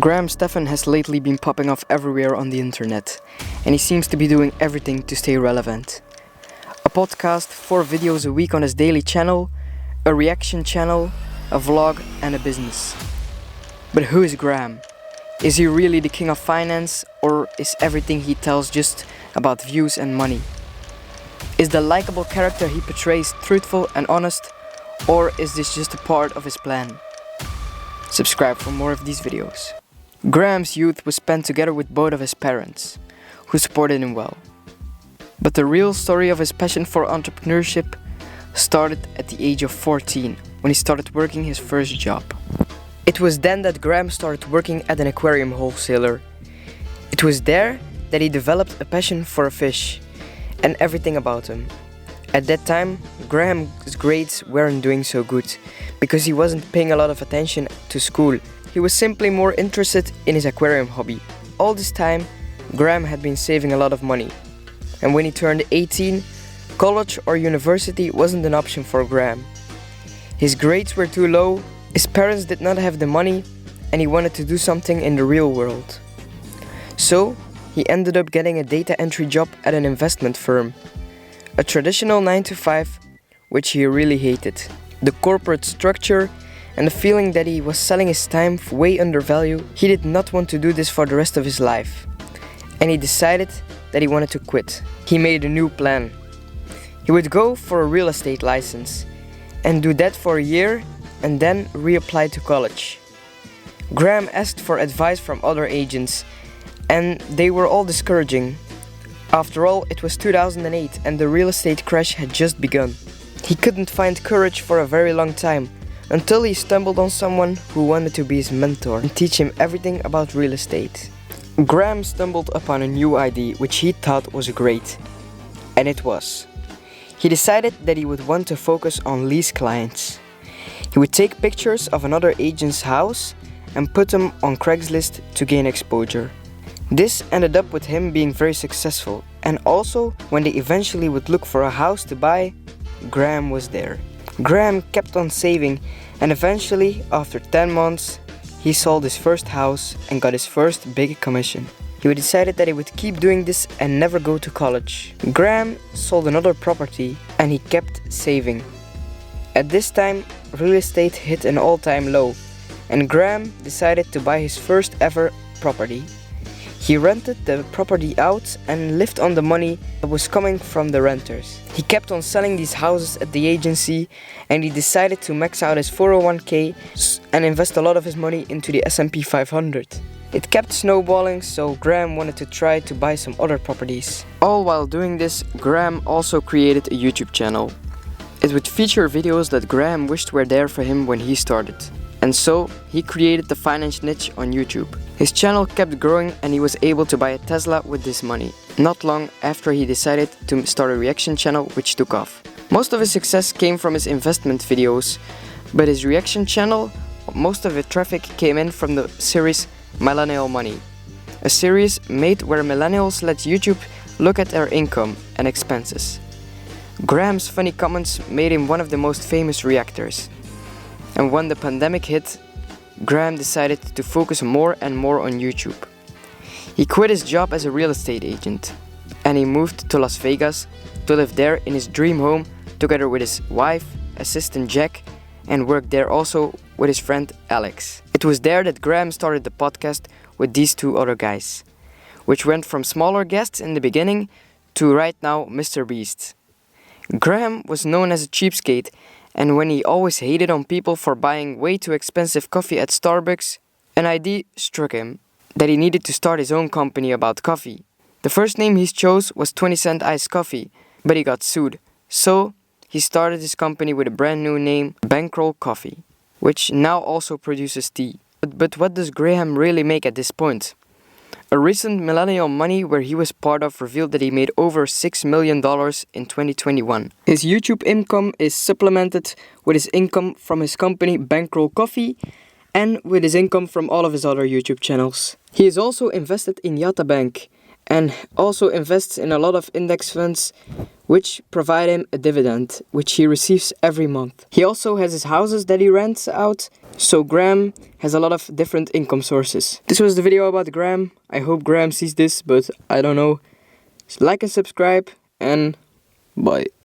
Stephan has lately been popping off everywhere on the internet, and he seems to be doing everything to stay relevant. A podcast, 4 videos a week on his daily channel, a reaction channel, a vlog, and a business. But who is Graham? Is he really the king of finance, or is everything he tells just about views and money? Is the likable character he portrays truthful and honest, or is this just a part of his plan? Subscribe for more of these videos. Graham's youth was spent together with both of his parents, who supported him well. But the real story of his passion for entrepreneurship started at the age of 14, when he started working his first job. It was then that Graham started working at an aquarium wholesaler. It was there that he developed a passion for a fish and everything about him. At that time, Graham's grades weren't doing so good because he wasn't paying a lot of attention to school. He was simply more interested in his aquarium hobby. All this time, Graham had been saving a lot of money. And when he turned 18, college or university wasn't an option for Graham. His grades were too low, his parents did not have the money, and he wanted to do something in the real world. So, he ended up getting a data entry job at an investment firm. A traditional 9-to-5, which he really hated. The corporate structure and the feeling that he was selling his time for way undervalued, he did not want to do this for the rest of his life. And he decided that he wanted to quit. He made a new plan. He would go for a real estate license and do that for a year and then reapply to college. Graham asked for advice from other agents and they were all discouraging. After all, it was 2008 and the real estate crash had just begun. He couldn't find courage for a very long time until he stumbled on someone who wanted to be his mentor and teach him everything about real estate. Graham stumbled upon a new idea which he thought was great. And it was. He decided that he would want to focus on lease clients. He would take pictures of another agent's house and put them on Craigslist to gain exposure. This ended up with him being very successful, and also when they eventually would look for a house to buy, Graham was there. Graham kept on saving, and eventually, after 10 months, he sold his first house and got his first big commission. He decided that he would keep doing this and never go to college. Graham sold another property and he kept saving. At this time, real estate hit an all-time low, and Graham decided to buy his first ever property. He rented the property out and lived on the money that was coming from the renters. He kept on selling these houses at the agency and he decided to max out his 401k and invest a lot of his money into the S&P 500. It kept snowballing, so Graham wanted to try to buy some other properties. All while doing this, Graham also created a YouTube channel. It would feature videos that Graham wished were there for him when he started. And so, he created the finance niche on YouTube. His channel kept growing and he was able to buy a Tesla with this money. Not long after he decided to start a reaction channel which took off. Most of his success came from his investment videos, but his reaction channel, most of the traffic came in from the series Millennial Money. A series made where millennials let YouTube look at their income and expenses. Graham's funny comments made him one of the most famous reactors. And when the pandemic hit, Graham decided to focus more and more on YouTube. He quit his job as a real estate agent and he moved to Las Vegas to live there in his dream home together with his wife, assistant Jikh, and worked there also with his friend Alex. It was there that Graham started the podcast with these 2 other guys, which went from smaller guests in the beginning to right now mrbeast. Graham was known as a cheapskate, and when he always hated on people for buying way too expensive coffee at Starbucks, an idea struck him that he needed to start his own company about coffee. The first name he chose was 20-cent iced coffee, but he got sued. So, he started his company with a brand new name, Bankroll Coffee, which now also produces tea. But what does Graham really make at this point? A recent Millennial Money where he was part of revealed that he made over $6 million in 2021. His YouTube income is supplemented with his income from his company Bankroll Coffee and with his income from all of his other YouTube channels. He is also invested in Bank, and also invests in a lot of index funds which provide him a dividend, which he receives every month. He also has his houses that he rents out, so Graham has a lot of different income sources. This was the video about Graham. I hope Graham sees this, but I don't know. Like and subscribe, and bye.